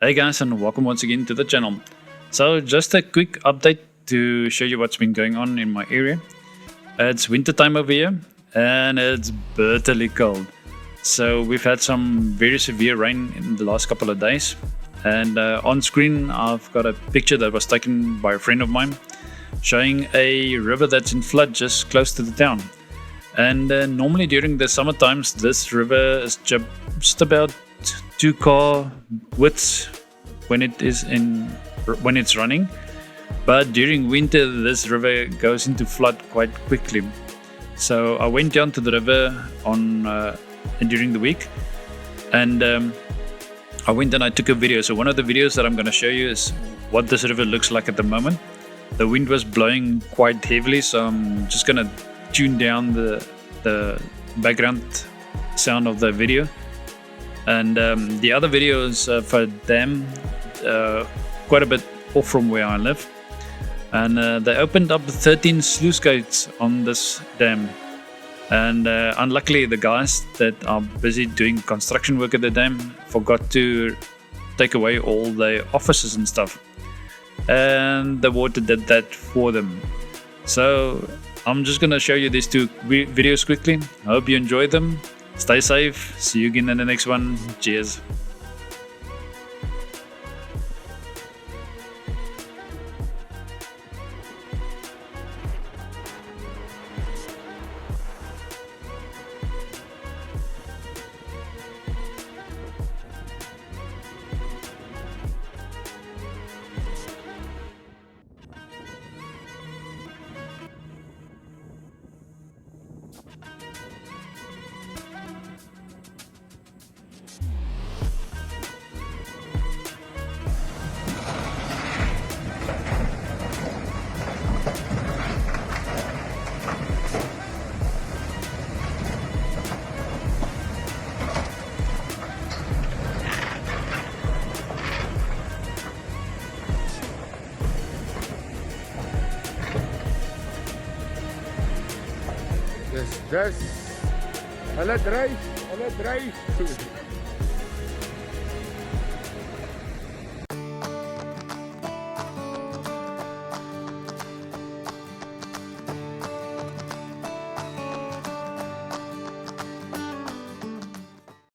Hey guys, and welcome once again to the channel. So just a quick update to show you what's been going on in my area. It's winter time over here and it's bitterly cold. So we've had some very severe rain in the last couple of days. And on screen I've got a picture that was taken by a friend of mine showing a river that's in flood just close to the town. And normally during the summer times this river is just about 2-car widths when it's running, but during winter this river goes into flood quite quickly. So I went down to the river during the week, and I went and I took a video. So one of the videos that I'm going to show you is what this river looks like at the moment. The wind was blowing quite heavily, so I'm just going to tune down the background sound of the video. And the other video is for a dam quite a bit off from where I live, and they opened up 13 sluice gates on this dam, and unluckily the guys that are busy doing construction work at the dam forgot to take away all the offices and stuff, and the water did that for them. So I'm just gonna show you these two videos quickly. I hope you enjoy them. Stay safe. See you again in the next one. Cheers. Dus, hulle dryf.